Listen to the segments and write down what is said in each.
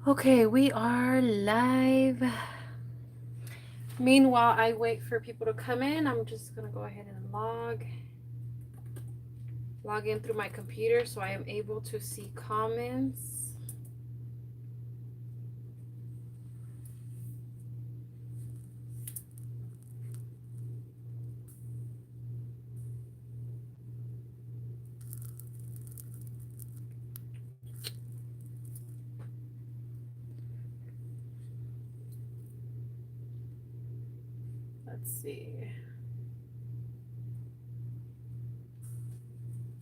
Okay, we are live. Meanwhile, I wait for people to come in. I'm just gonna go ahead and log in through my computer so I am able to see comments. Let's see.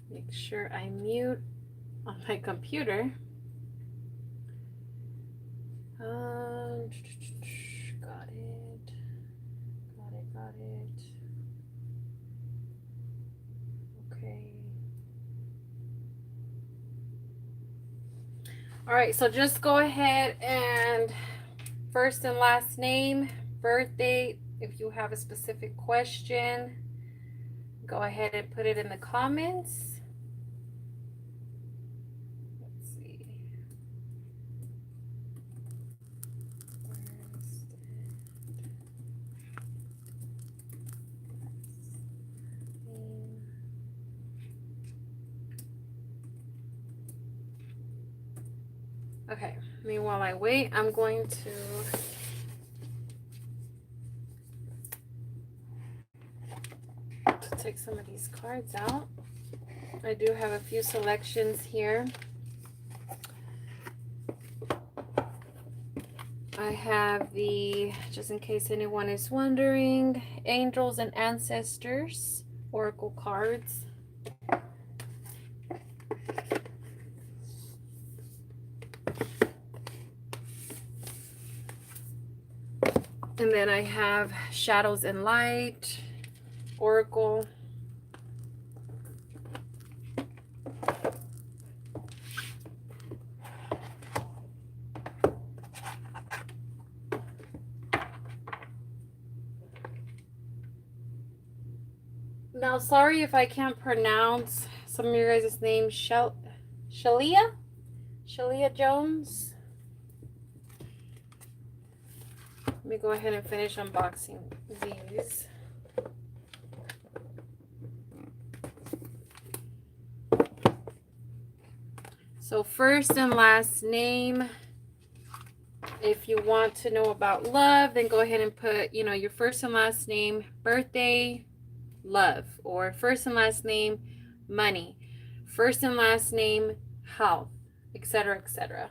Make sure I mute on my computer. Got it. Got it. Okay. All right, so just go ahead and first and last name, birthday. If you have a specific question, go ahead and put it in the comments. Let's see. Okay, meanwhile I wait, I'm going to take some of these cards out. I do have a few selections here. I have the, just in case anyone is wondering, Angels and Ancestors Oracle cards. And then I have Shadows and Light Oracle. Now, sorry if I can't pronounce some of your guys' names. Shalia Jones. Let me go ahead and finish unboxing these. So first and last name. If you want to know about love, then go ahead and put, your first and last name, birthday, love, or first and last name, money, first and last name, health, etc., etc.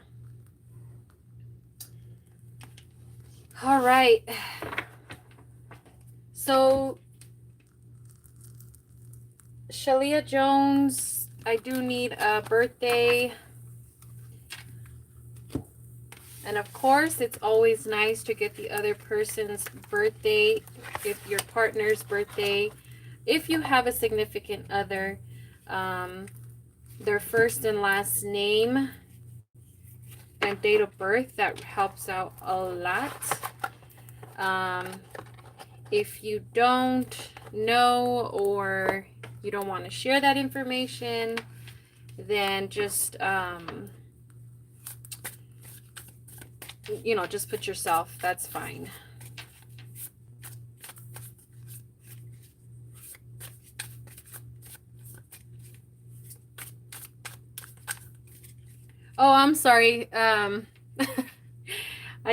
All right. So Shalia Jones, I do need a birthday. And of course, it's always nice to get the other person's birthday, if your partner's birthday, if you have a significant other, their first and last name and date of birth. That helps out a lot. If you don't know or you don't want to share that information, then just just put yourself. That's fine. Oh, I'm sorry. I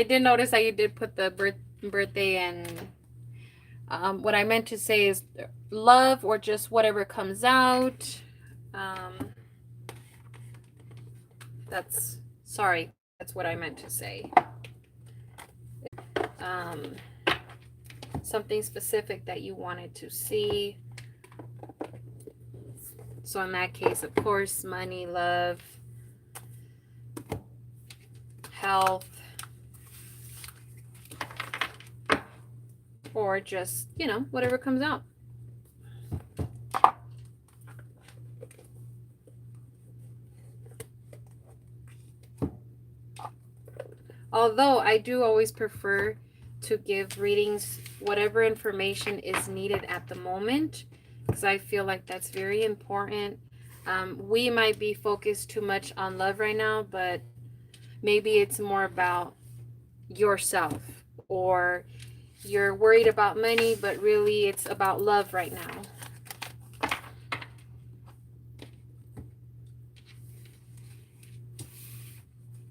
did notice that you did put the birthday, and what I meant to say is love, or just whatever comes out. That's what I meant to say. Something specific that you wanted to see. So in that case, of course, money, love, health, or just, whatever comes out. Although I do always prefer to give readings whatever information is needed at the moment, because I feel like that's very important. We might be focused too much on love right now, but Maybe it's more about yourself, or you're worried about money, but really it's about love right now.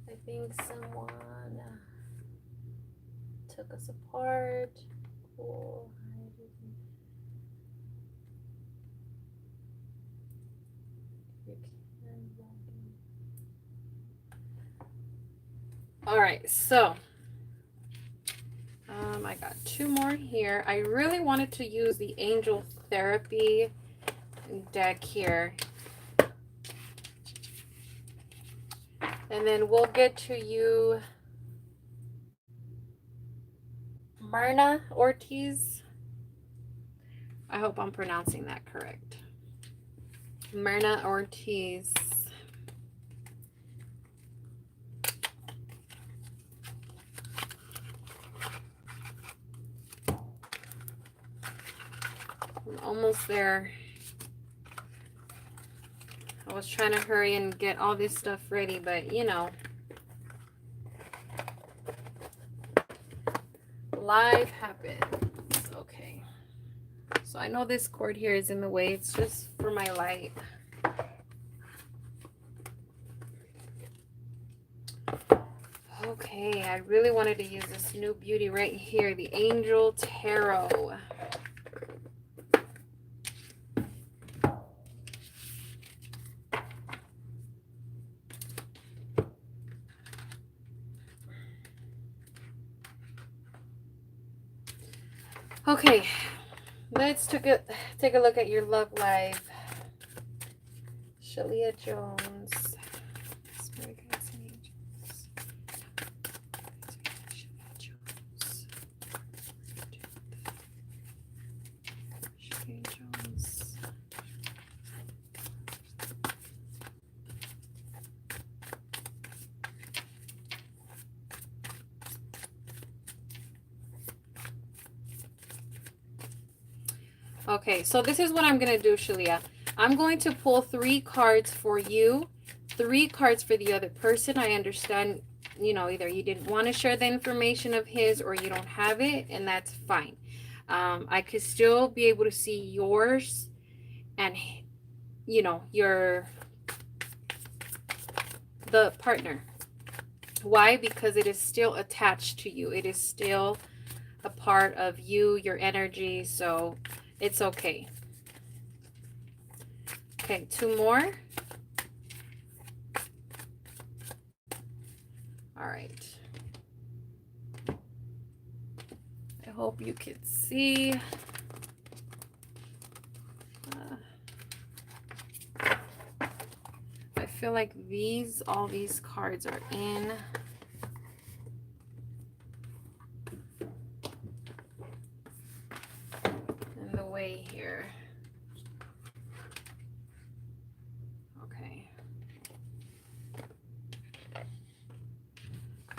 I think someone took us apart. Cool. All right, so I got 2 more here. I really wanted to use the Angel Therapy deck here. And then we'll get to you, Myrna Ortiz. I hope I'm pronouncing that correct. Myrna Ortiz. I'm almost there. I was trying to hurry and get all this stuff ready, but you know, life happens. Okay. So I know this cord here is in the way. It's just for my light. Okay, I really wanted to use this new beauty right here, the Angel Tarot. Okay, let's take a look at your love life. Shalia Jones. Spirit guides and angels. Shalia Jones. Shalia Jones. Okay, so this is what I'm going to do, Shalia. I'm going to pull 3 cards for you, 3 cards for the other person. I understand, you know, either you didn't want to share the information of his or you don't have it, and that's fine. I could still be able to see yours and, you know, the partner. Why? Because it is still attached to you. It is still a part of you, your energy, so it's okay. Okay, 2 more. All right. I hope you can see. I feel like all these cards are in the way here. Okay.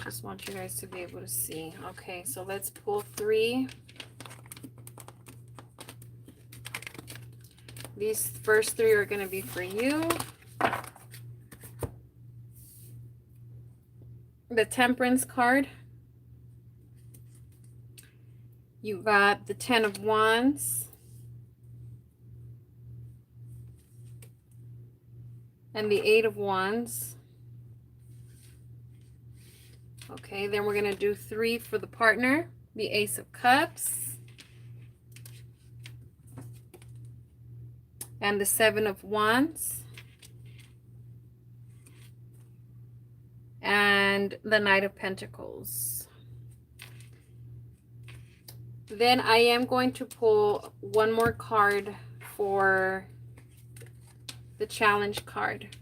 Just want you guys to be able to see. Okay, so let's pull 3. These first 3 are going to be for you. The Temperance card. You got the 10 of Wands. And the 8 of Wands. Okay, then we're going to do 3 for the partner. The Ace of Cups. And the 7 of Wands. And the Knight of Pentacles. Then I am going to pull 1 more card for the challenge card.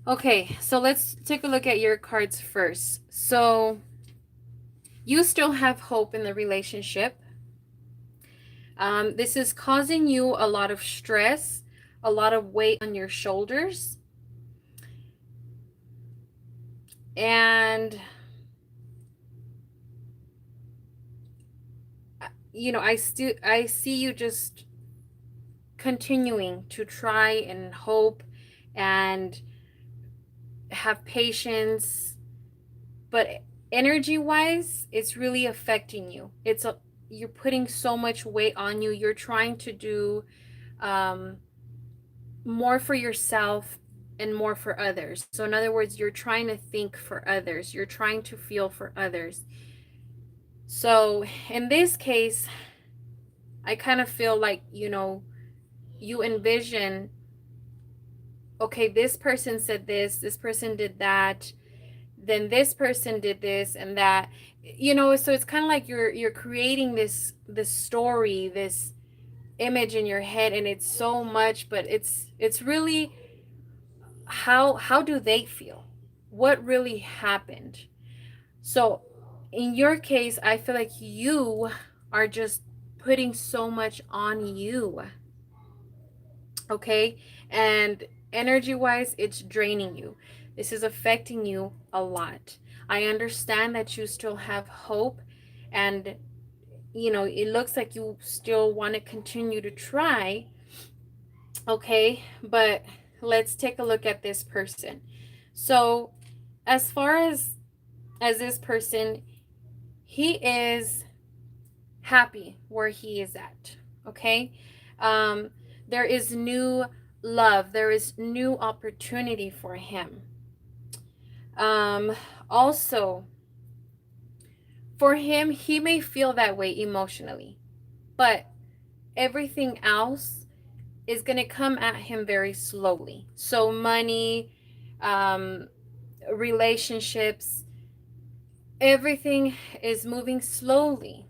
Okay, so let's take a look at your cards first. So you still have hope in the relationship. This is causing you a lot of stress, a lot of weight on your shoulders. And you know, I see you just continuing to try and hope and have patience, but energy wise, it's really affecting you. You're putting so much weight on you. You're trying to do um, more for yourself and more for others. So in other words, you're trying to think for others. You're trying to feel for others. So in this case, I kind of feel like, you envision, okay, this person said this person did that, then this person did this and that. So it's kind of like you're creating this story, this image in your head, and it's so much, but it's really how do they feel? What really happened? So in your case, I feel like you are just putting so much on you, okay? And energy wise, it's draining you. This is affecting you a lot. I understand that you still have hope, and it looks like you still want to continue to try, okay? But let's take a look at this person. So as far as this person, he is happy where he is at, okay? um there is new love, there is new opportunity for him. Also, for him, he may feel that way emotionally, but everything else is going to come at him very slowly. So money, um relationships, everything is moving slowly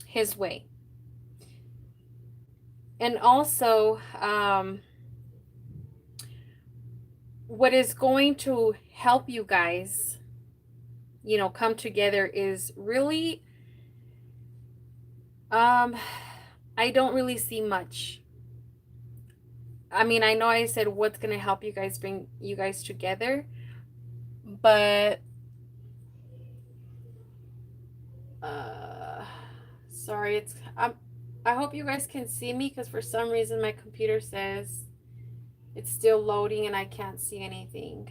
his way. And also, what is going to help you guys, come together is really, um, I don't really see much. I mean, I know I said what's going to help you guys bring you guys together, but, uh, sorry, I hope you guys can see me, because for some reason my computer says it's still loading and I can't see anything.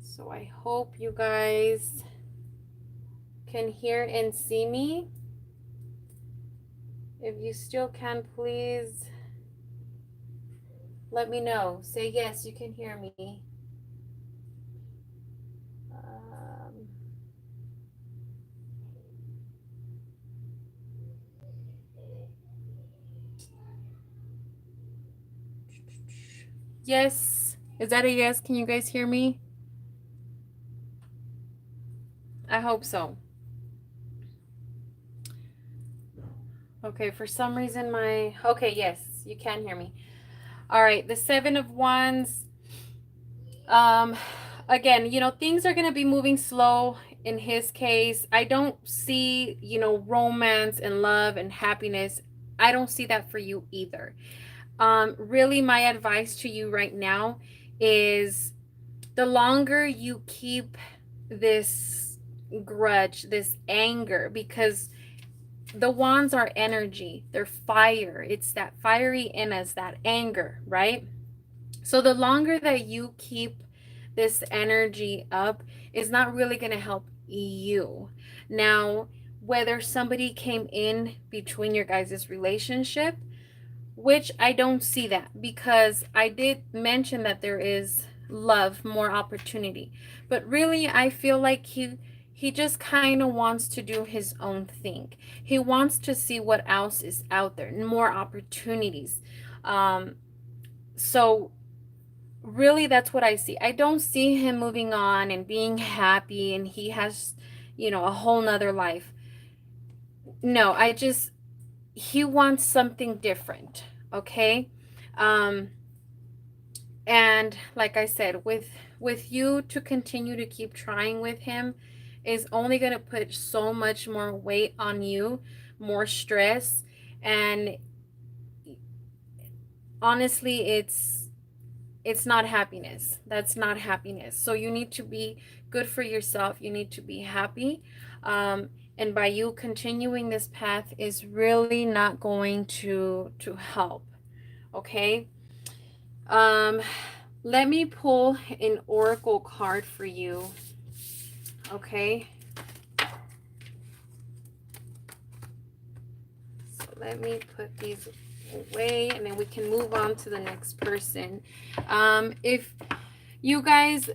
So I hope you guys can hear and see me. If you still can, please let me know. Say yes, you can hear me. Um, yes. Is that a yes? Can you guys hear me? I hope so. Okay, for some reason okay, yes, you can hear me. All right, the 7 of Wands. Um, Again, things are going to be moving slow in his case. I don't see, romance and love and happiness. I don't see that for you either. Really, my advice to you right now is, the longer you keep this grudge, this anger, because the wands are energy, they're fire. It's that fiery in us, that anger, right? So the longer that you keep this energy up, is not really going to help you. Now, whether somebody came in between your guys' relationship, which I don't see that, because I did mention that there is love, more opportunity. But really, I feel like he just kind of wants to do his own thing. He wants to see what else is out there, more opportunities. So really, that's what I see. I don't see him moving on and being happy and he has, a whole nother life. No, he wants something different. Okay. um and like I said, with you to continue to keep trying with him is only going to put so much more weight on you, more stress. And honestly, it's not happiness. That's not happiness. So you need to be good for yourself, you need to be happy. And by you continuing this path is really not going to help. Okay. um Let me pull an oracle card for you. Okay. So let me put these away and then we can move on to the next person. If you guys,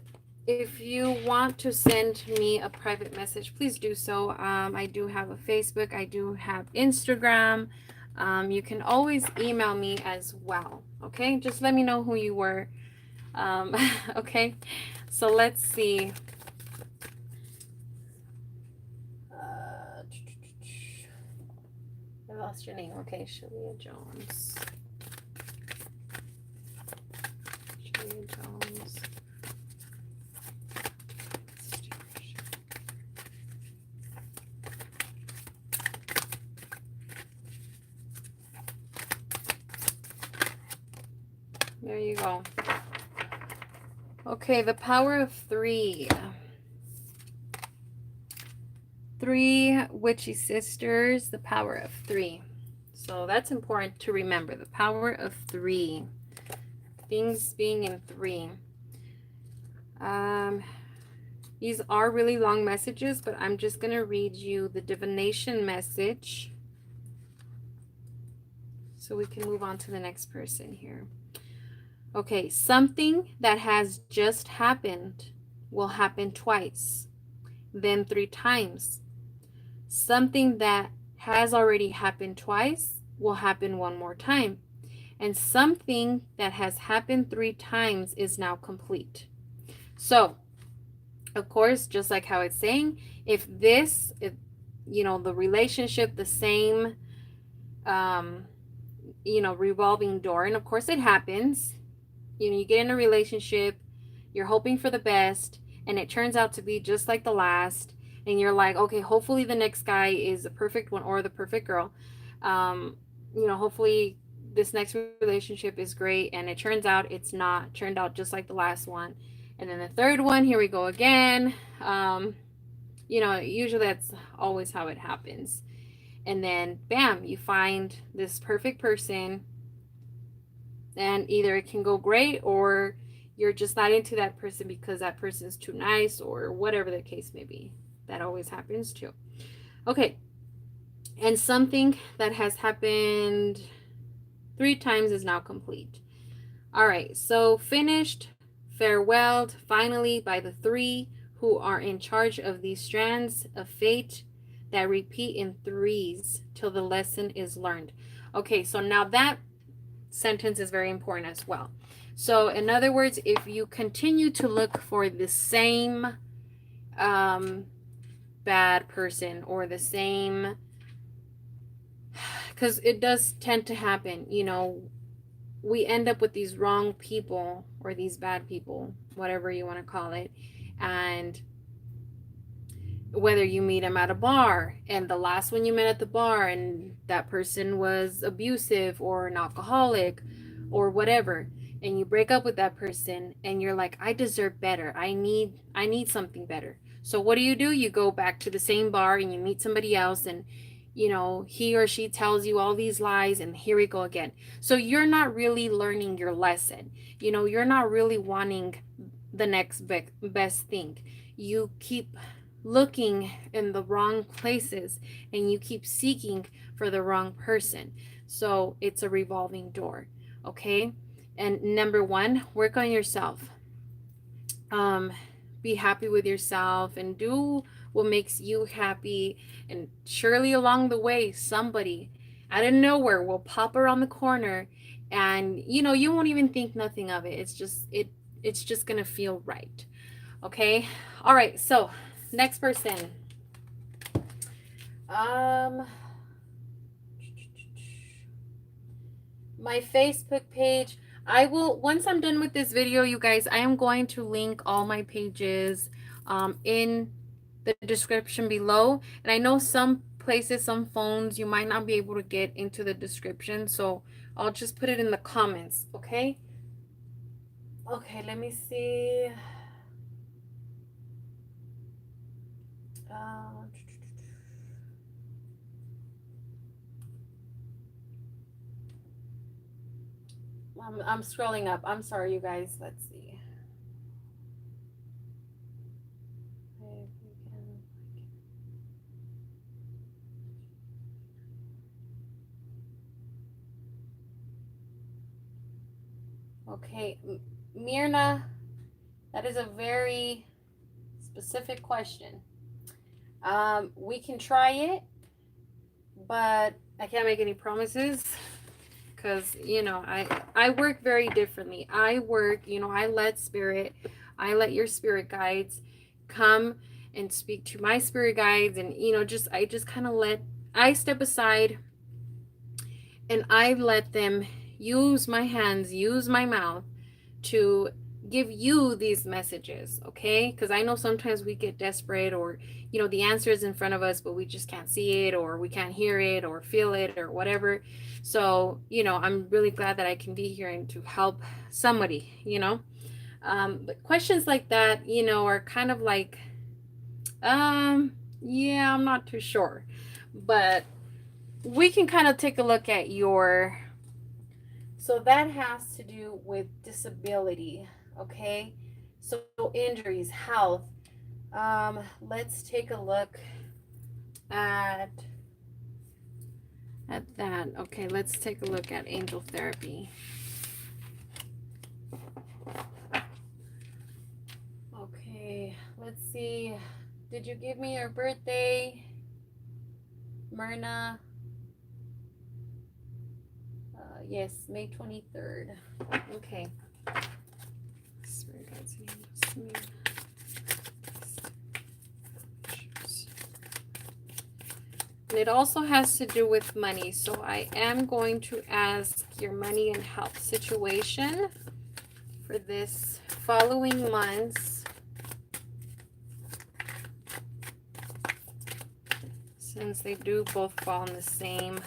if you want to send me a private message, please do so. I do have a Facebook. I do have Instagram. You can always email me as well. Okay, just let me know who you were. Okay, so let's see. I lost your name. Okay, Shalia Jones. Shalia Jones. There you go. Okay, the power of 3. 3 witchy sisters, the power of 3. So that's important to remember. The power of 3. Things being in 3. These are really long messages, but I'm just going to read you the divination message so we can move on to the next person here. Okay, something that has just happened will happen twice, then 3 times. Something that has already happened twice will happen 1 more time. And something that has happened 3 times is now complete. So, of course, just like how it's saying, if the relationship, the same, revolving door, and of course it happens, you get in a relationship, you're hoping for the best, and it turns out to be just like the last, and you're like, okay, hopefully the next guy is the perfect one or the perfect girl. Hopefully this next relationship is great, and it turns out it's not, turned out just like the last one. And then the third one, here we go again. Usually that's always how it happens. And then bam, you find this perfect person, and either it can go great or you're just not into that person because that person is too nice or whatever the case may be. That always happens too. Okay. And something that has happened 3 times is now complete. All right. So finished, farewelled, finally by the 3 who are in charge of these strands of fate that repeat in 3s till the lesson is learned. Okay. So now that sentence is very important as well. So in other words, if you continue to look for the same bad person or the same, because it does tend to happen, we end up with these wrong people or these bad people, whatever you want to call it. And whether you meet them at a bar and the last one you met at the bar and that person was abusive or an alcoholic or whatever, and you break up with that person and you're like, I deserve better, I need something better. So what do? You go back to the same bar and you meet somebody else, and he or she tells you all these lies, and here we go again. So you're not really learning your lesson. You're not really wanting the next best thing. You keep looking in the wrong places and you keep seeking for the wrong person. So it's a revolving door. Okay. And number 1, work on yourself. Be happy with yourself and do what makes you happy. And surely along the way, somebody out of nowhere will pop around the corner, and you won't even think nothing of it. It's just gonna feel right. Okay. All right. So next person. My Facebook page. I will, once I'm done with this video, you guys, I am going to link all my pages in the description below. And I know some places, some phones, you might not be able to get into the description, so I'll just put it in the comments. Okay. Okay, let me see. I'm scrolling up. I'm sorry, you guys. Let's see. Okay, Mirna, that is a very specific question. We can try it, but I can't make any promises because I work very differently. I work, I let your spirit guides come and speak to my spirit guides, and I just kind of I step aside and I let them use my hands, use my mouth to give you these messages, okay? Because I know sometimes we get desperate, or the answer is in front of us but we just can't see it, or we can't hear it or feel it or whatever. So I'm really glad that I can be here and to help somebody. But questions like that are kind of like, yeah, I'm not too sure, but we can kind of take a look at your, so that has to do with disability, okay? So injuries, health. Let's take a look at that. Okay, let's take a look at angel therapy. Okay, let's see. Did you give me your birthday, Myrna? Yes, May 23rd. Okay. Spirit guides and angels. And it also has to do with money. So I am going to ask your money and health situation for this following months, since they do both fall in the same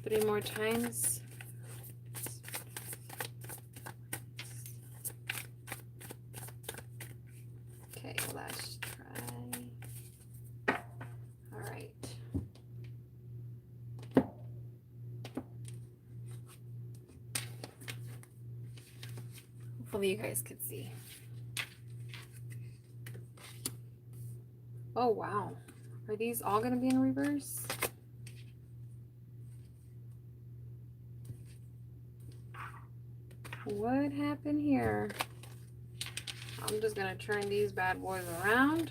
three more times. Okay, let's try. All right. Hopefully you guys could see. Oh, wow. Are these all going to be in reverse? What happened here? I'm just going to turn these bad boys around.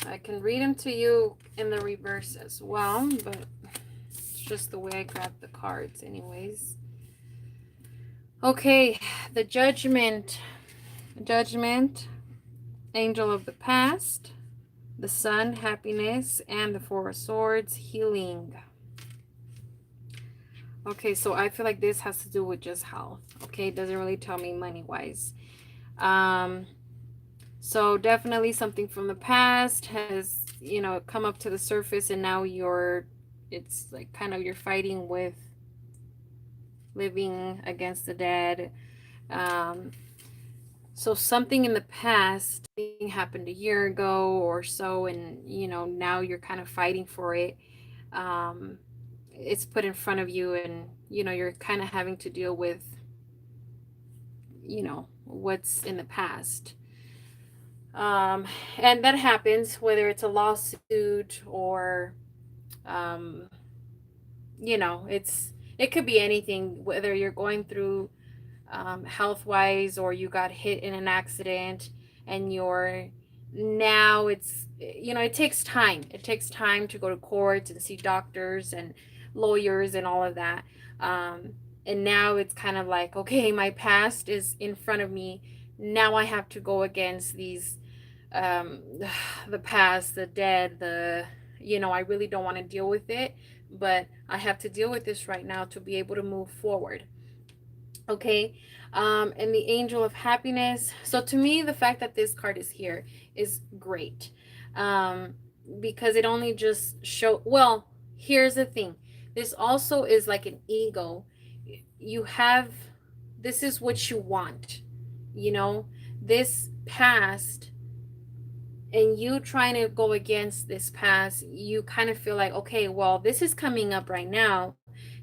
I can read them to you in the reverse as well, but it's just the way I grabbed the cards anyways. Okay, the Judgment, Angel of the Past, the Sun, Happiness, and the Four of Swords, Healing. Okay, so I feel like this has to do with just health. Okay, it doesn't really tell me money-wise. So definitely something from the past has, come up to the surface, and now it's like kind of you're fighting with living against the dead. So something in the past happened a year ago or so, and now you're kind of fighting for it. It's put in front of you, and you're kind of having to deal with what's in the past. And that happens whether it's a lawsuit or it could be anything, whether you're going through health wise, or you got hit in an accident and now it's it takes time to go to court and see doctors and lawyers and all of that, and now it's kind of like, okay, my past is in front of me, now I have to go against these the past, the dead, I really don't want to deal with it, but I have to deal with this right now to be able to move forward. Okay, and the Angel of Happiness. So to me, the fact that this card is here is great, because it only just well, here's the thing. This also is like an ego. You have, this is what you want, you know, this past, and you trying to go against this past, you kind of feel like, okay, well, this is coming up right now.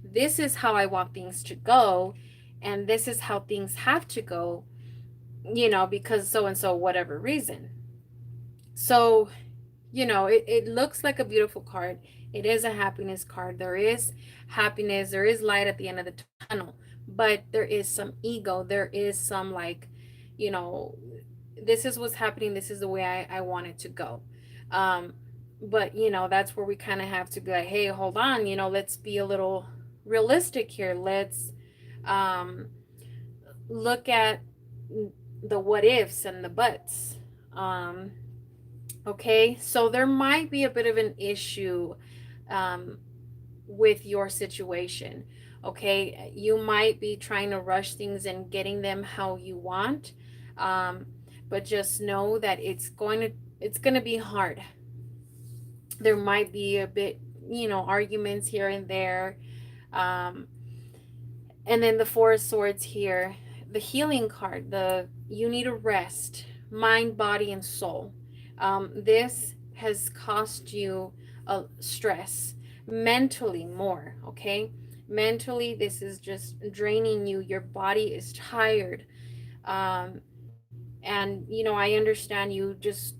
This is how I want things to go, and this is how things have to go, you know, because so and so, whatever reason. So, you know, it looks like a beautiful card. It is a happiness card. There is happiness, there is light at the end of the tunnel, but there is some ego. There is some like, you know, this is what's happening, this is the way I want it to go. um but you know, that's where we kind of have to be like, hey, hold on, you know, let's be a little realistic here. Let's um look at the what ifs and the buts. um okay, so there might be a bit of an issue um with your situation. Okay, you might be trying to rush things and getting them how you want. um, but just know that it's going to be hard. There might be a bit, you know, arguments here and there. um, and then the Four of Swords here, the healing card, the you need a rest, mind, body, and soul. This has cost you a stress mentally more, okay? Mentally, this is just draining you. Your body is tired. Um, and you know, I understand you just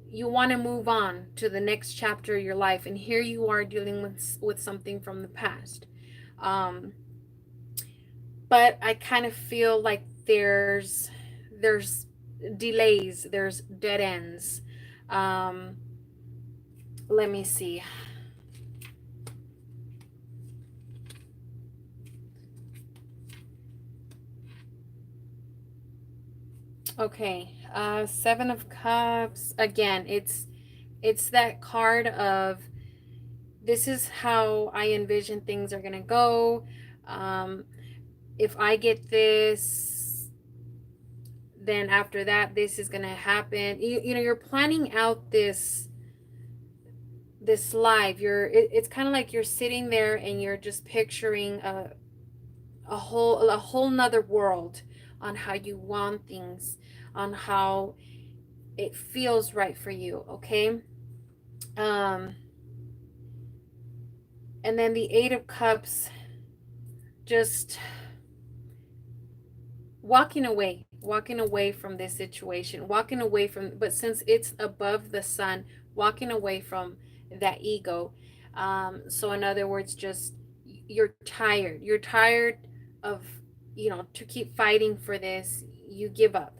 you want to move on to the next chapter of your life, and here you are dealing with something from the past. Um, but I kind of feel like there's delays, there's dead ends. Um, let me see. Okay, Seven of Cups. Again, it's that card of this is how I envision things are gonna go. Um, if I get this, then after that, this is gonna happen. You know, you're planning out this life. It's kind of like you're sitting there and you're just picturing a whole nother world on how you want things, on how it feels right for you. Okay. um and then the Eight of Cups, just walking away from this situation, walking away from, but since it's above the sun, walking away from that ego. So in other words, just you're tired of, you know, to keep fighting for this, you give up.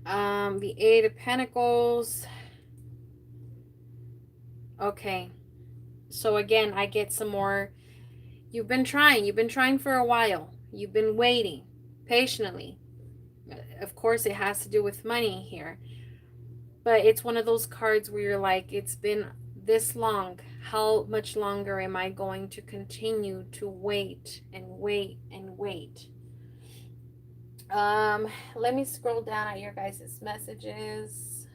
The Eight of Pentacles. Okay, so again, I get some more. You've been trying for a while, you've been waiting patiently. Of course, it has to do with money here, but it's one of those cards where you're like, it's been this long, how much longer am I going to continue to wait and wait and wait? Let me scroll down at your guys' messages.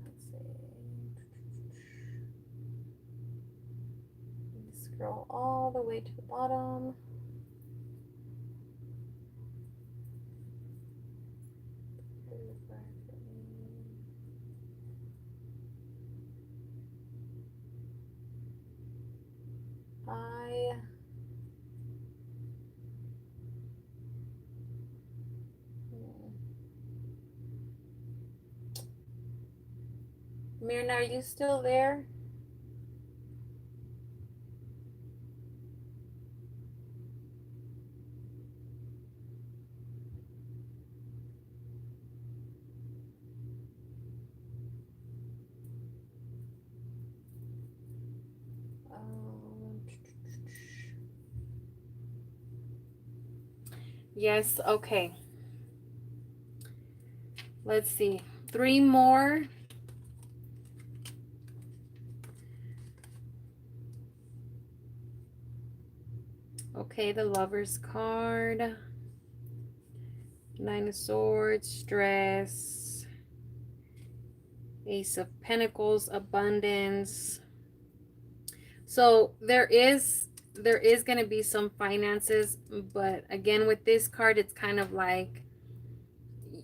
Let's see. Scroll all the way to the bottom. I Mirna, are you still there? Yes, okay. Let's see. Three more. Okay, the Lover's card. Nine of Swords, stress. Ace of Pentacles, abundance. So there is going to be some finances, but again with this card it's kind of like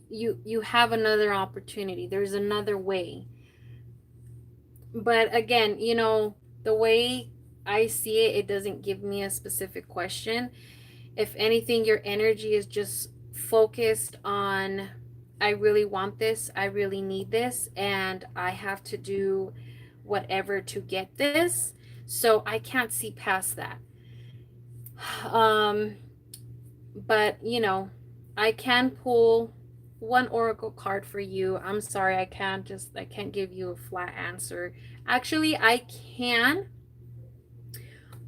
you have another opportunity. There's another way. But again, the way I see it, it doesn't give me a specific question. If anything, your energy is just focused on, I really want this, I really need this, and I have to do whatever to get this. So I can't see past that. Um, but I can pull one oracle card for you. I'm sorry, I can't give you a flat answer. Actually, I can,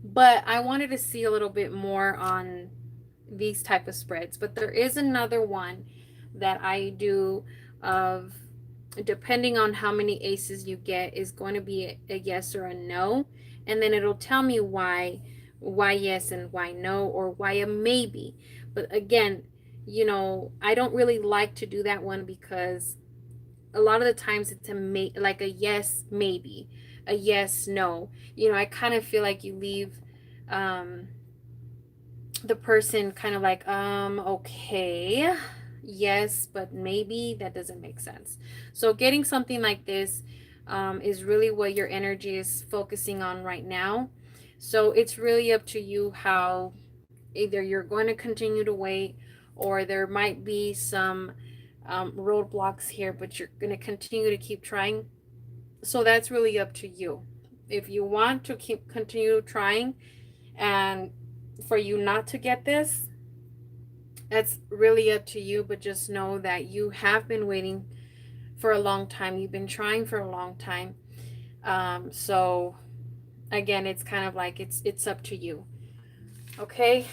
but I wanted to see a little bit more on these type of spreads. But there is another one that I do of, depending on how many aces you get, is going to be a yes or a no, and then it'll tell me why yes and why no, or why a maybe. But again, I don't really like to do that one, because a lot of the times it's like a yes maybe, a yes no. I kind of feel like you leave um the person kind of like, okay, yes, but maybe that doesn't make sense. So getting something like this is really what your energy is focusing on right now. So it's really up to you how, either you're going to continue to wait, or there might be some roadblocks here, but you're going to continue to keep trying. So that's really up to you. If you want to continue trying, and for you not to get this, that's really up to you. But just know that you have been waiting for a long time. You've been trying for a long time. So again, it's kind of like it's up to you. Okay.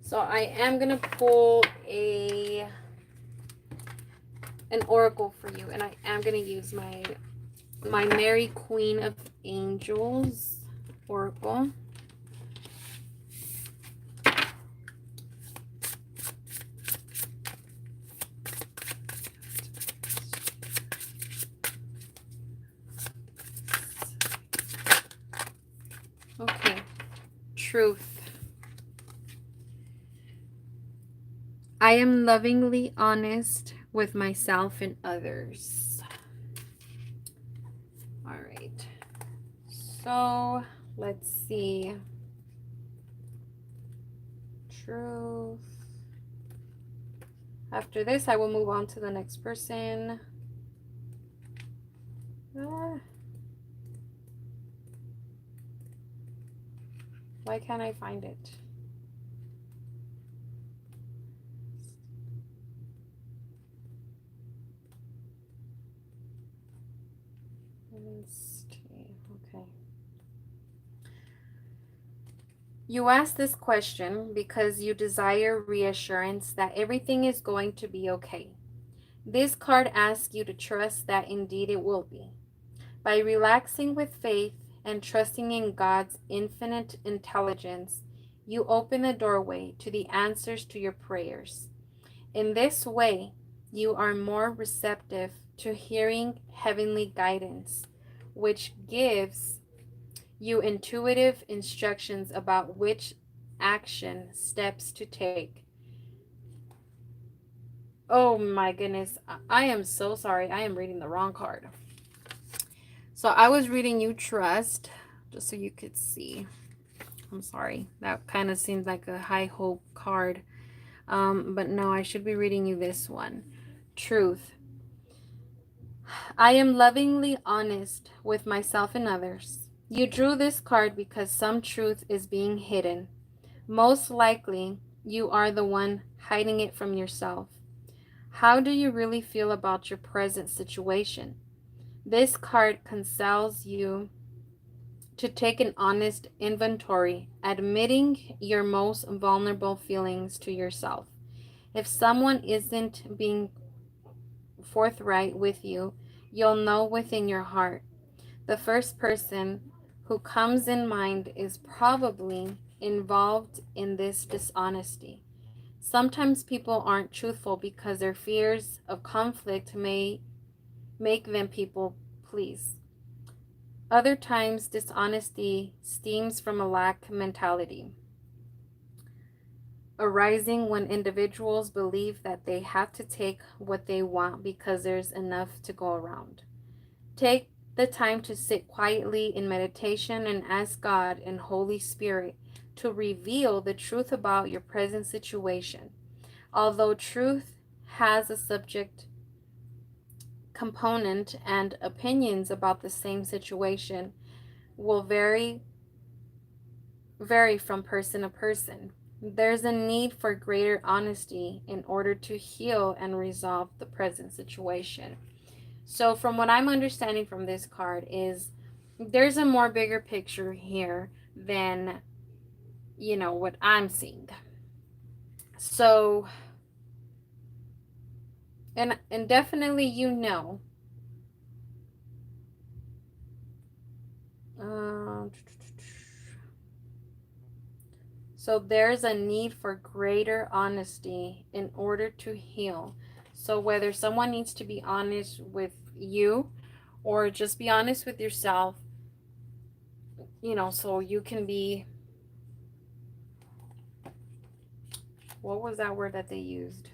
So I am gonna pull an oracle for you, and I am gonna use my Mary Queen of Angels oracle. Okay, truth. I am lovingly honest with myself and others. All right. So let's see. Truth. After this, I will move on to the next person. Why can't I find it? Okay. You ask this question because you desire reassurance that everything is going to be okay. This card asks you to trust that indeed it will be. By relaxing with faith and trusting in God's infinite intelligence, you open the doorway to the answers to your prayers. In this way, you are more receptive to hearing heavenly guidance, which gives you intuitive instructions about which action steps to take. Oh my goodness, I am so sorry. I am reading the wrong card. So I was reading you trust, just so you could see. I'm sorry. That kind of seems like a high hope card. But no, I should be reading you this one. Truth. I am lovingly honest with myself and others. You drew this card because some truth is being hidden. Most likely, you are the one hiding it from yourself. How do you really feel about your present situation? This card counsels you to take an honest inventory, admitting your most vulnerable feelings to yourself. If someone isn't being forthright with you, you'll know within your heart. The first person who comes in mind is probably involved in this dishonesty. Sometimes people aren't truthful because their fears of conflict may make them people please. Other times, dishonesty stems from a lack mentality, arising when individuals believe that they have to take what they want because there's enough to go around. Take the time to sit quietly in meditation and ask God and Holy Spirit to reveal the truth about your present situation. Although truth has a subject component and opinions about the same situation will vary from person to person. There's a need for greater honesty in order to heal and resolve the present situation. So from what I'm understanding from this card is there's a more bigger picture here than what I'm seeing. So and definitely um, so there's a need for greater honesty in order to heal. So whether someone needs to be honest with you or just be honest with yourself, so you can be, what was that word that they used?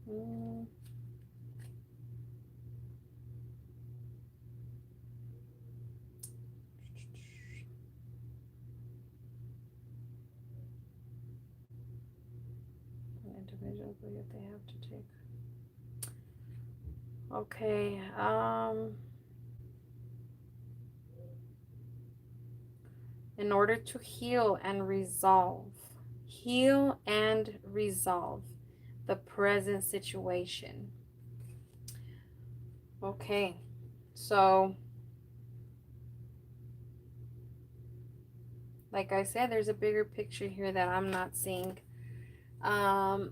Mm. Individuals believe they have to take. Okay. In order to heal and resolve the present situation. Okay. So, like I said, there's a bigger picture here that I'm not seeing. Let's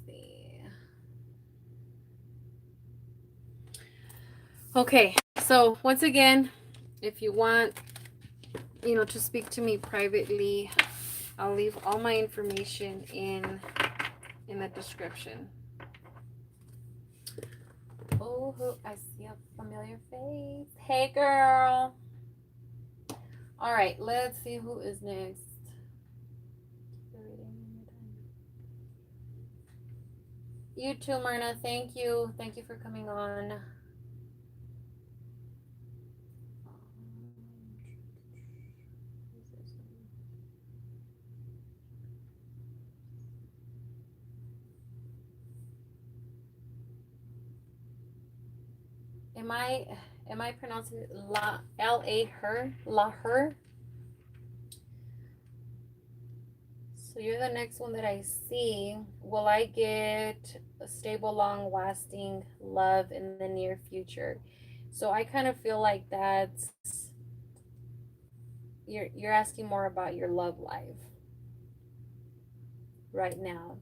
see. Okay, so once again, if you want, to speak to me privately, I'll leave all my information in the description. Oh, I see a familiar face. Hey, girl. All right, let's see who is next. You too, Myrna. Thank you. Thank you for coming on. Am I pronouncing it La her? So you're the next one that I see. Will I get a stable, long-lasting love in the near future? So I kind of feel like that's you're asking more about your love life right now.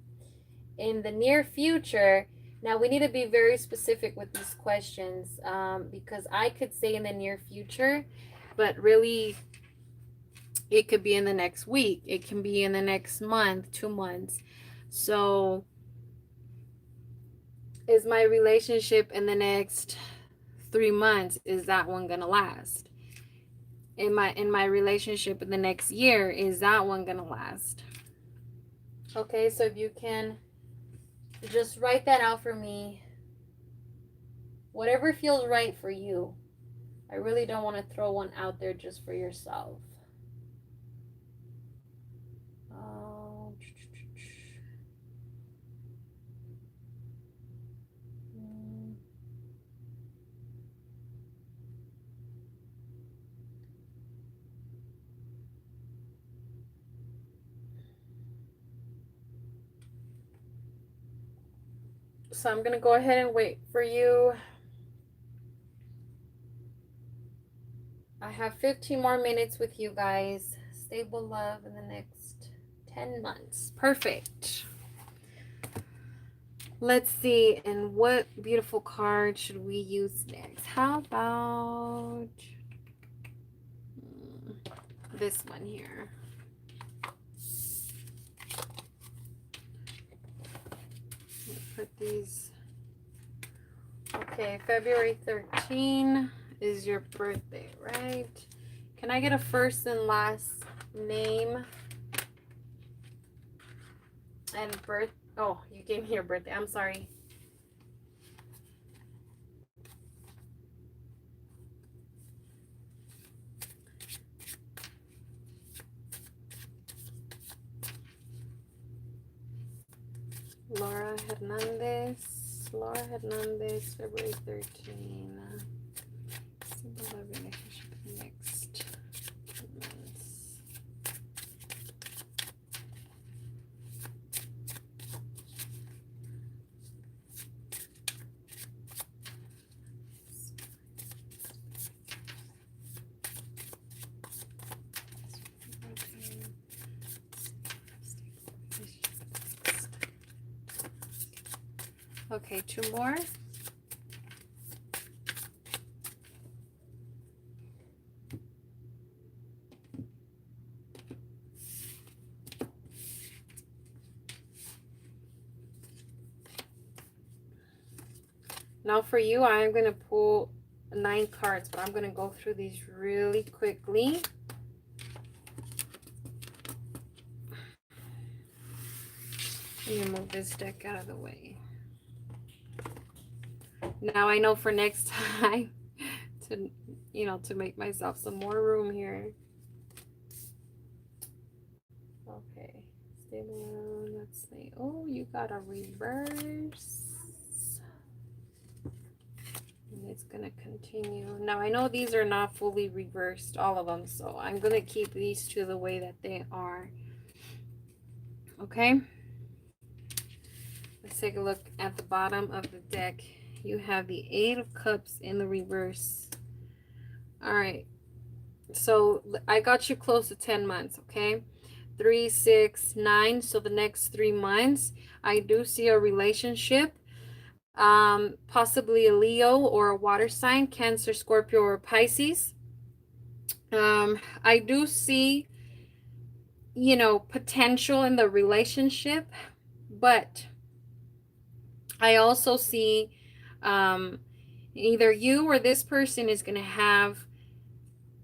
In the near future, now we need to be very specific with these questions, because I could say in the near future, but really it could be in the next week, it can be in the next month, 2 months. So is my relationship in the next 3 months, is that one gonna last? In my relationship in the next year, is that one gonna last? Okay, so if you can just write that out for me, whatever feels right for you. I really don't want to throw one out there just for yourself. Oh. So I'm going to go ahead and wait for you. I have 15 more minutes with you guys. Stable love in the next 10 months. Perfect. Let's see. And what beautiful card should we use next? How about this one here. Put these. Okay, February 13 is your birthday, right? Can I get a first and last name and birth? Oh, you gave me your birthday. I'm sorry. Laura Hernandez. Laura Hernandez, February 13. Simple love relationship next months. Okay, two more. Now for you, I'm going to pull 9 cards, but I'm going to go through these really quickly. Let me move this deck out of the way. Now I know for next time to, to make myself some more room here. Okay, stable. Let's see. Oh, you got a reverse. And it's gonna continue. Now I know these are not fully reversed, all of them, so I'm gonna keep these two the way that they are. Okay. Let's take a look at the bottom of the deck. You have the 8 of Cups in the reverse. All right. So I got you close to 10 months, okay? 3, 6, 9. So the next 3 months, I do see a relationship. Possibly a Leo or a water sign, Cancer, Scorpio, or Pisces. I do see, potential in the relationship, but I also see either you or this person is going to have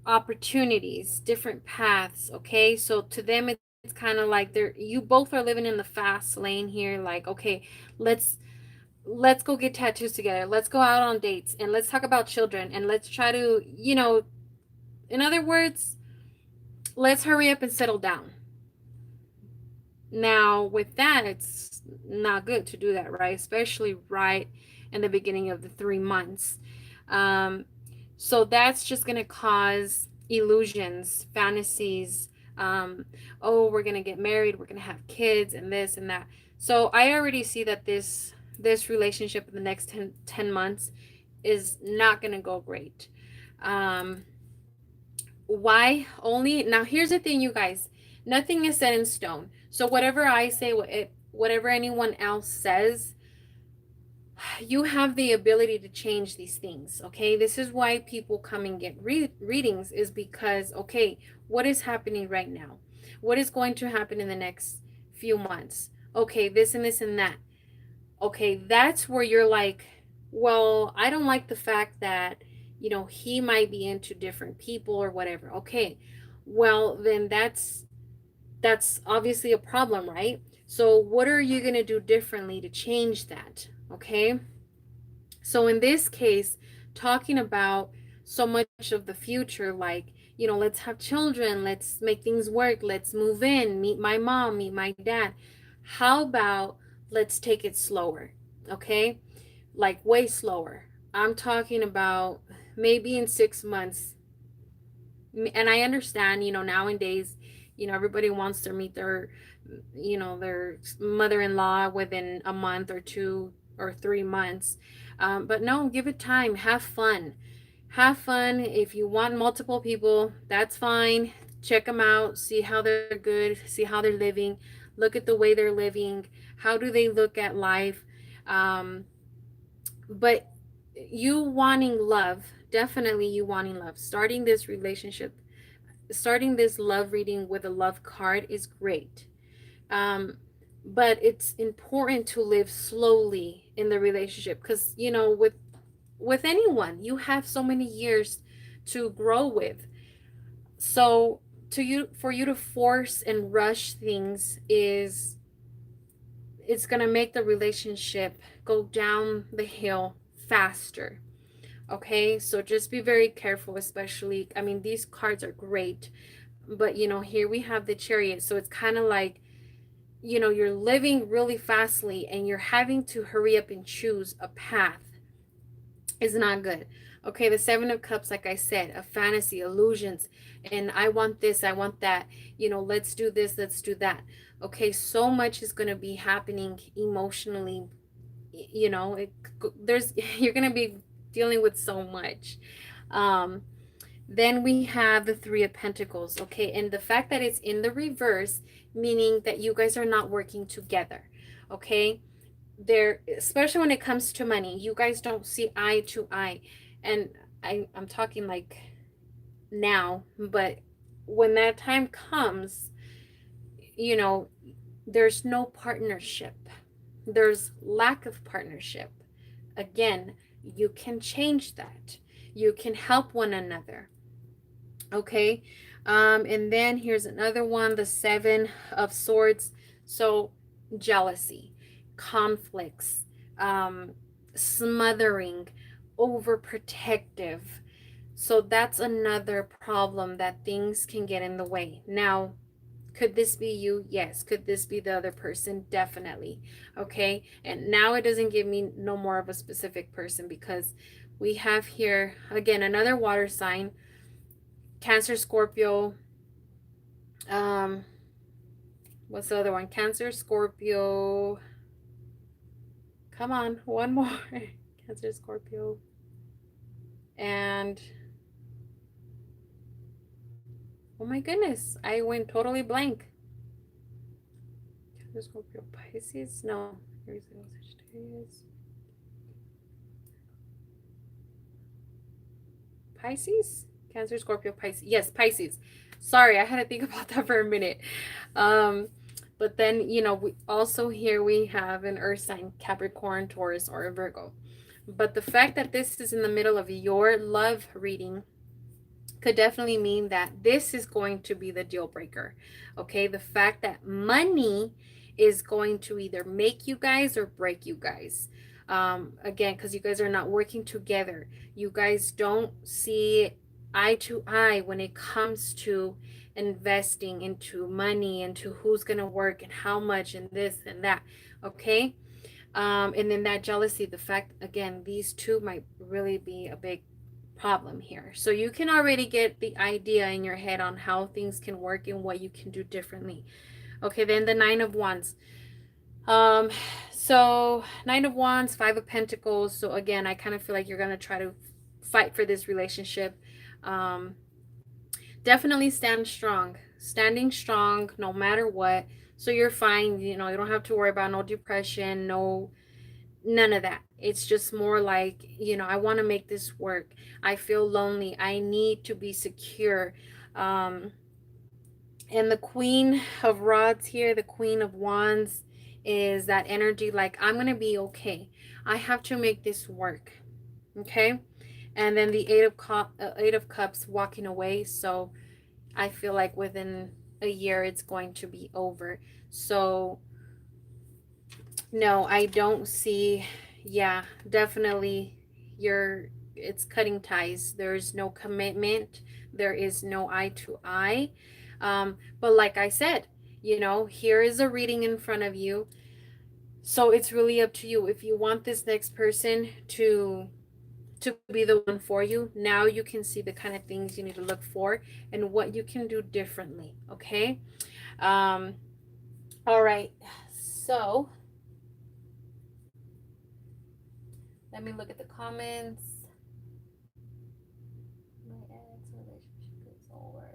opportunities, different paths, okay? So to them, it's kind of like you both are living in the fast lane here, like, okay, let's go get tattoos together, let's go out on dates, and let's talk about children, and let's try to, in other words, let's hurry up and settle down. Now with that, it's not good to do that, right? Especially right in the beginning of the 3 months. So that's just going to cause illusions, fantasies. Oh, we're going to get married, we're going to have kids, and this and that. So I already see that this relationship in the next 10 months is not going to go great. Why? Only now, here's the thing, you guys. Nothing is set in stone. So whatever I say, whatever anyone else says, you have the ability to change these things, okay? This is why people come and get readings, is because, okay, what is happening right now? What is going to happen in the next few months? Okay, this and this and that. Okay, that's where you're like, well, I don't like the fact that, he might be into different people or whatever. Okay, well, then that's obviously a problem, right? So what are you going to do differently to change that? Okay. So in this case, talking about so much of the future, like, let's have children, let's make things work, let's move in, meet my mom, meet my dad. How about let's take it slower? Okay. Like way slower. I'm talking about maybe in 6 months. And I understand, nowadays, everybody wants to meet their mother-in-law within a month or 2 or 3 months. But no, give it time. Have fun. Have fun. If you want multiple people, that's fine. Check them out. See how they're good. See how they're living. Look at the way they're living. How do they look at life? But you wanting love, definitely you wanting love, starting this relationship, starting this love reading with a love card is great. Um, but it's important to live slowly in the relationship, because with anyone you have so many years to grow with. So to you for you to force and rush things is it's going to make the relationship go down the hill faster. Okay, so just be very careful, especially, I mean, these cards are great, but here we have the Chariot, so it's kind of like, you're living really fastly and you're having to hurry up and choose a path. Is not good. Okay, the Seven of Cups, like I said, a fantasy, illusions, and I want this, I want that, let's do this, let's do that. Okay, so much is going to be happening emotionally, there's you're going to be dealing with so much. um then we have the Three of Pentacles. Okay, and the fact that it's in the reverse, meaning that you guys are not working together. Okay, there, especially when it comes to money, you guys don't see eye to eye. And I'm talking like now, but when that time comes, you know there's no partnership, there's lack of partnership. Again, you can change that, you can help one another. Okay, and then here's another one, the Seven of Swords. So jealousy, conflicts, um, smothering, overprotective. So that's another problem, that things can get in the way. Now, could this be you? Yes. Could this be the other person? Definitely. Okay, and now it doesn't give me no more of a specific person, because we have here again another water sign, Cancer, Scorpio. Um, what's the other one? Cancer, Scorpio. Come on, one more. Cancer, Scorpio. And oh my goodness, I went totally blank. Cancer, Scorpio, Pisces. No, here's the Sagittarius. Pisces? Cancer, Scorpio, Pisces. Yes, Pisces. Sorry, I had to think about that for a minute. Um, but then, we also here we have an earth sign, Capricorn, Taurus, or a Virgo. But the fact that this is in the middle of your love reading could definitely mean that this is going to be the deal breaker. Okay, the fact that money is going to either make you guys or break you guys. Again, because you guys are not working together, you guys don't see eye to eye when it comes to investing into money, into who's going to work and how much and this and that. Okay, and then that jealousy, the fact, again, these two might really be a big problem here. So you can already get the idea in your head on how things can work and what you can do differently. Okay, then the Nine of Wands. So Nine of Wands, Five of Pentacles. So again, I kind of feel like you're gonna try to fight for this relationship. Um, Definitely stand strong, standing strong no matter what. So you're fine. You don't have to worry about no depression, no, none of that. It's just more like, I want to make this work. I feel lonely. I need to be secure. Um, and the Queen of Rods here, the Queen of Wands, is that energy like, I'm going to be okay. I have to make this work. Okay. And then the Eight of Cups, walking away. So I feel like within a year it's going to be over. So no, I don't see. Yeah, definitely. It's cutting ties. There's no commitment. There is no eye to eye. But like I said, here is a reading in front of you. So it's really up to you. If you want this next person to be the one for you, now you can see the kind of things you need to look for and what you can do differently. Okay. Um, all right. So let me look at the comments. My ex relationship is over.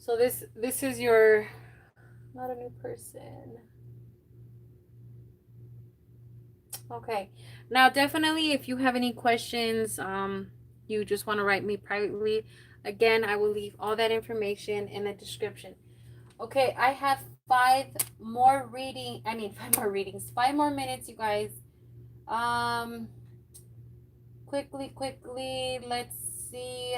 So this is your, not a new person. Okay. Now definitely if you have any questions, you just want to write me privately. Again, I will leave all that information in the description. Okay, I have five more readings. 5 more minutes, you guys. Um quickly, let's see.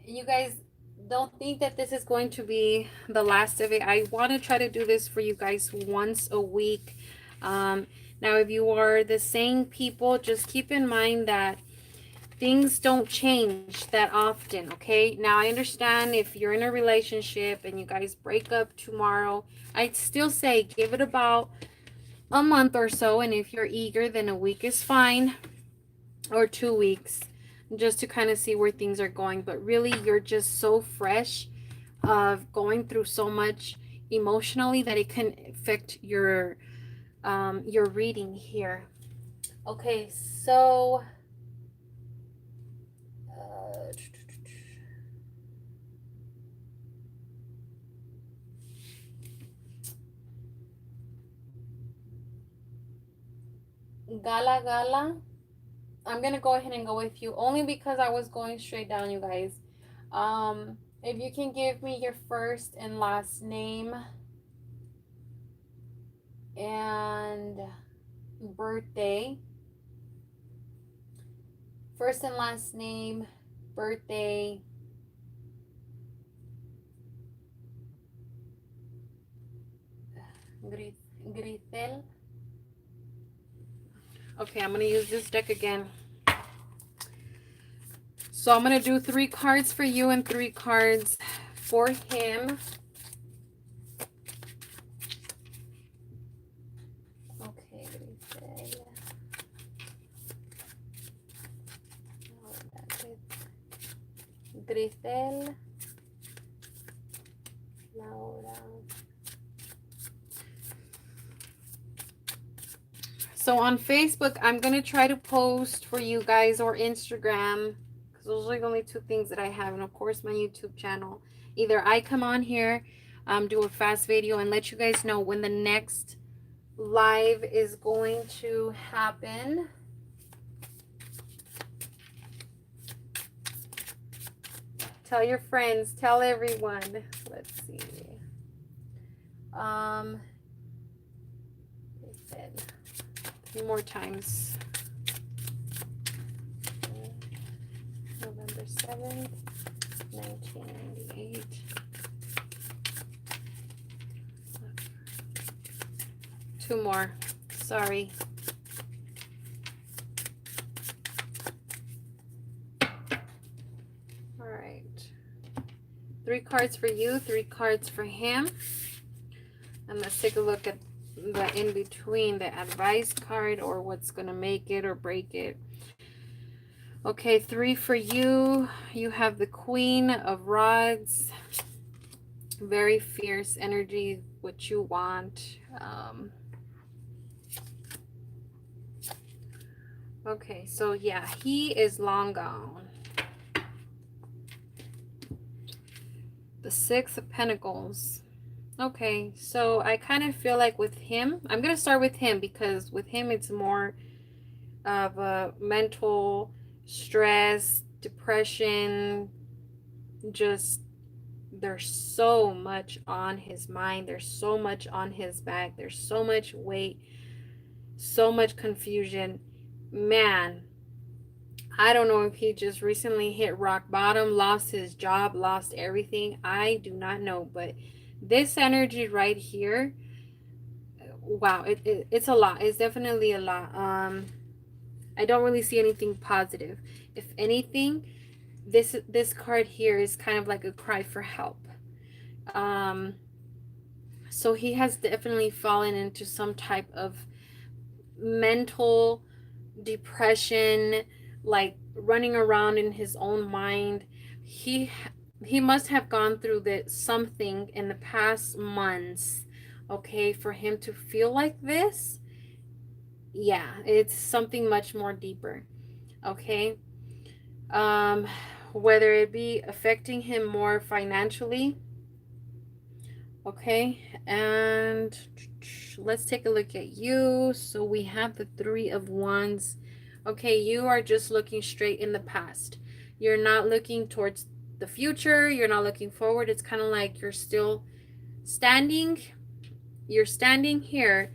You guys don't think that this is going to be the last of it. I want to try to do this for you guys once a week. Now, if you are the same people, just keep in mind that things don't change that often, okay? Now, I understand if you're in a relationship and you guys break up tomorrow, I'd still say give it about a month or so. And if you're eager, then a week is fine, or 2 weeks, just to kind of see where things are going. But really, you're just so fresh of going through so much emotionally that it can affect your reading here. Okay, so Gala, I'm gonna go ahead and go with you only because I was going straight down, you guys. If you can give me your first and last name and birthday. First and last name, birthday. Grisel. Okay, I'm gonna use this deck again. So I'm gonna do 3 cards for you and 3 cards for him. Okay, Grisel. Grisel. Laura. So on Facebook, I'm going to try to post for you guys, or Instagram, because those are the only 2 things that I have. And of course, my YouTube channel. Either I come on here, do a fast video and let you guys know when the next live is going to happen. Tell your friends, tell everyone. Let's see. A few more times. November 7th, 1998. Two more. Sorry. All right. 3 cards for you, 3 cards for him. And let's take a look at the in between, the advice card, or what's going to make it or break it. Okay, 3 for you. You have the Queen of Rods. Very fierce energy, what you want. Okay, so yeah, he is long gone. The 6 of Pentacles. Okay, so I kind of feel like with him, I'm going to start with him because with him it's more of a mental stress, depression, just there's so much on his mind, there's so much on his back, there's so much weight, so much confusion. Man, I don't know if he just recently hit rock bottom, lost his job, lost everything. I do not know, but this energy right here, wow, it's a lot. It's definitely a lot. I don't really see anything positive. If anything, this card here is kind of like a cry for help. So he has definitely fallen into some type of mental depression, like running around in his own mind. He must have gone through something in the past months, okay, for him to feel like this. Yeah, it's something much more deeper. Okay. whether it be affecting him more financially. Okay, and let's take a look at you. So we have the Three of Wands. Okay, you are just looking straight in the past. You're not looking towards the future. You're not looking forward. It's kind of like you're still standing. You're standing here,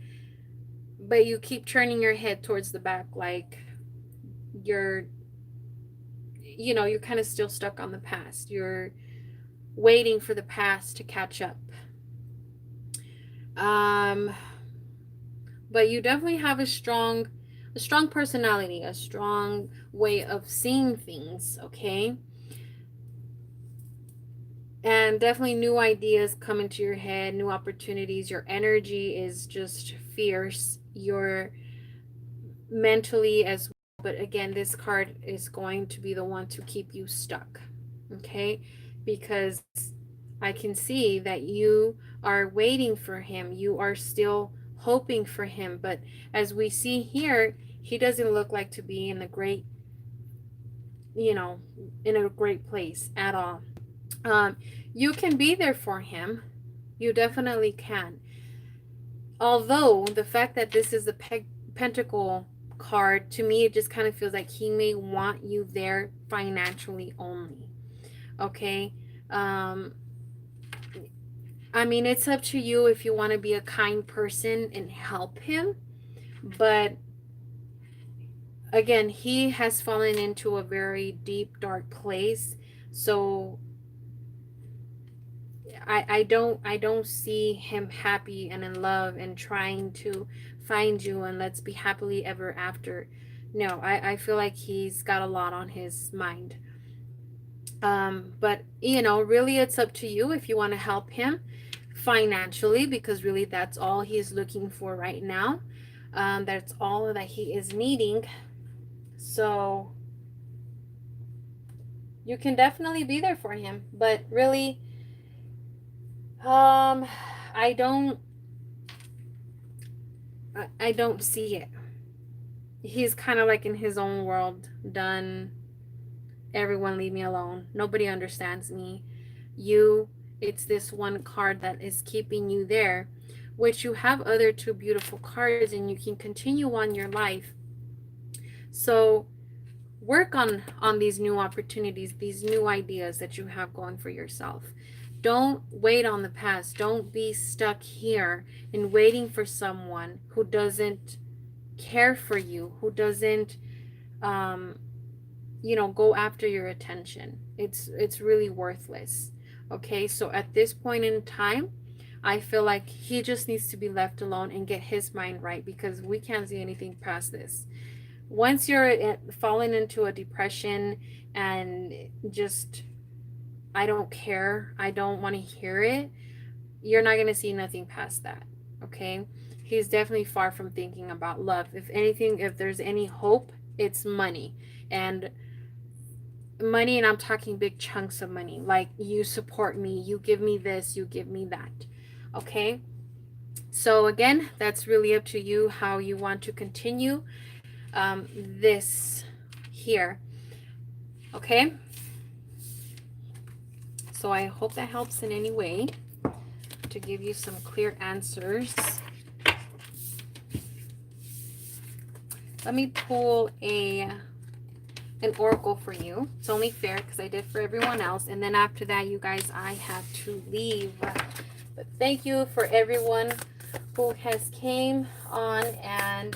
but you keep turning your head towards the back, like you're, you're kind of still stuck on the past. You're waiting for the past to catch up. Um, but you definitely have a strong personality, a strong way of seeing things, okay? And definitely new ideas come into your head, new opportunities. Your energy is just fierce. You're mentally as well. But again, this card is going to be the one to keep you stuck, okay? Because I can see that you are waiting for him. You are still hoping for him. But as we see here, he doesn't look like to be in a great, in a great place at all. Um, you can be there for him. You definitely can. Although the fact that this is the pentacle card, to me, it just kind of feels like he may want you there financially only. Okay. Um, I mean, it's up to you if you want to be a kind person and help him. But again, he has fallen into a very deep, dark place. So I don't see him happy and in love and trying to find you and let's be happily ever after. No, I feel like he's got a lot on his mind. But really it's up to you if you want to help him financially, because really that's all he's looking for right now. That's all that he is needing. So you can definitely be there for him, but really, I don't I don't see it. He's kind of like in his own world, done. Everyone leave me alone. Nobody understands me. You, it's this one card that is keeping you there, which you have other two beautiful cards and you can continue on your life. So work on these new opportunities, these new ideas that you have going for yourself. Don't wait on the past. Don't be stuck here in waiting for someone who doesn't care for you, who doesn't um, go after your attention. It's really worthless. Okay, so at this point in time, I feel like he just needs to be left alone and get his mind right, because we can't see anything past this. Once you're falling into a depression and just, I don't care, I don't want to hear it, you're not going to see nothing past that. Okay, he's definitely far from thinking about love. If anything, if there's any hope, it's money. And money, and I'm talking big chunks of money, like you support me, you give me this, you give me that. Okay, so again, that's really up to you how you want to continue this here. Okay, so I hope that helps in any way to give you some clear answers. Let me pull an oracle for you. It's only fair because I did for everyone else, and then after that, you guys, I have to leave. But thank you for everyone who has came on and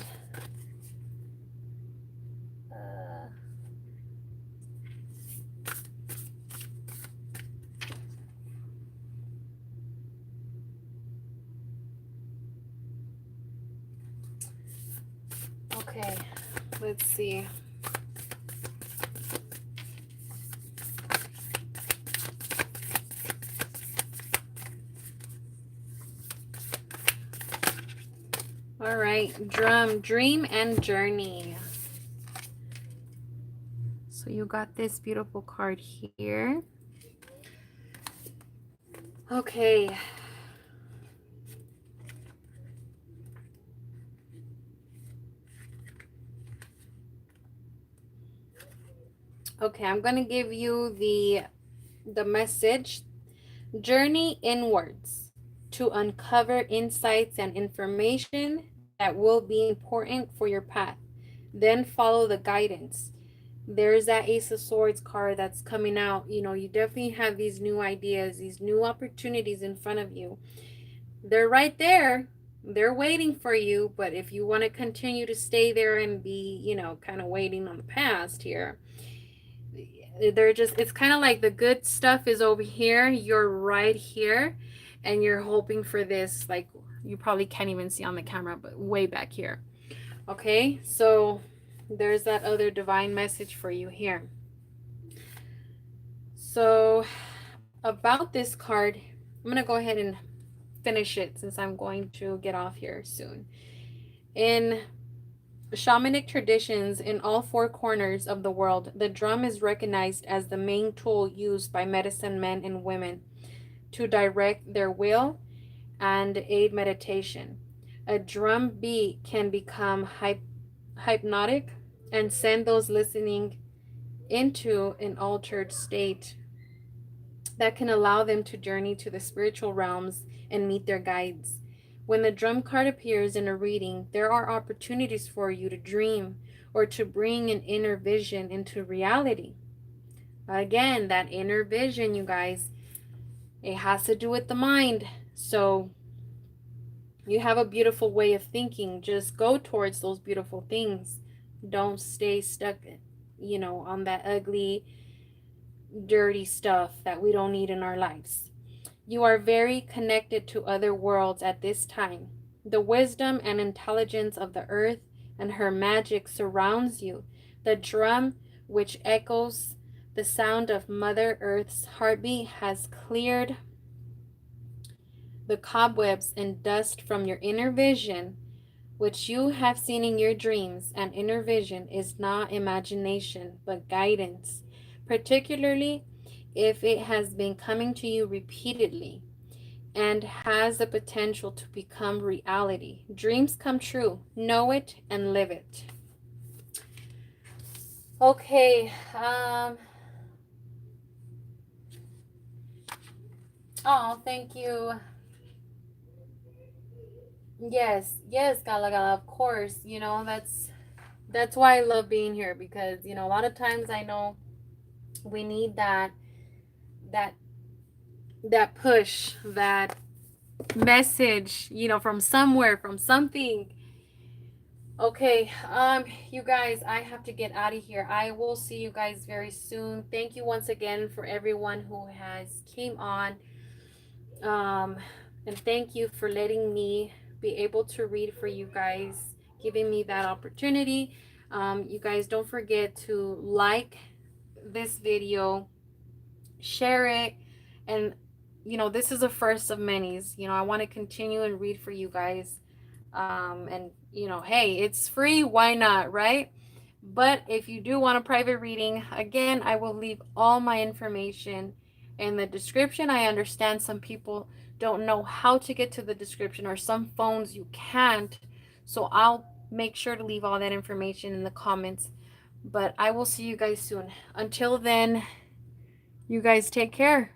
okay, let's see. All right, dream and journey. So you got this beautiful card here. Okay. Okay, I'm going to give you the message. Journey inwards to uncover insights and information that will be important for your path. Then follow the guidance. There's that Ace of Swords card that's coming out. You know, you definitely have these new ideas, these new opportunities in front of you. They're right there. They're waiting for you. But if you want to continue to stay there and be, kind of waiting on the past here, they're just, it's kind of like the good stuff is over here, you're right here, and you're hoping for this, like, you probably can't even see on the camera, but way back here. Okay, so there's that other divine message for you here. So about this card, I'm gonna go ahead and finish it since I'm going to get off here soon. In shamanic traditions in all four corners of the world, the drum is recognized as the main tool used by medicine men and women to direct their will and aid meditation. A drum beat can become hypnotic and send those listening into an altered state that can allow them to journey to the spiritual realms and meet their guides. When the drum card appears in a reading, there are opportunities for you to dream or to bring an inner vision into reality. Again, that inner vision, you guys, it has to do with the mind. So you have a beautiful way of thinking. Just go towards those beautiful things. Don't stay stuck, on that ugly, dirty stuff that we don't need in our lives. You are very connected to other worlds at this time. The wisdom and intelligence of the earth and her magic surrounds you. The drum, which echoes the sound of Mother Earth's heartbeat, has cleared the cobwebs and dust from your inner vision, which you have seen in your dreams. And inner vision is not imagination, but guidance, particularly if it has been coming to you repeatedly and has the potential to become reality. Dreams come true. Know it and live it. Okay. Oh, thank you. Yes, Gala Gala, of course. That's why I love being here, because a lot of times I know we need that that push, that message, from somewhere, from something. Okay, you guys, I have to get out of here. I will see you guys very soon. Thank you once again for everyone who has came on. And thank you for letting me be able to read for you guys, giving me that opportunity. You guys, don't forget to like this video, share it, and this is the first of many. I want to continue and read for you guys. And hey, it's free, why not, right? But if you do want a private reading, again, I will leave all my information in the description. I understand some people don't know how to get to the description, or some phones you can't, so I'll make sure to leave all that information in the comments. But I will see you guys soon. Until then, you guys take care.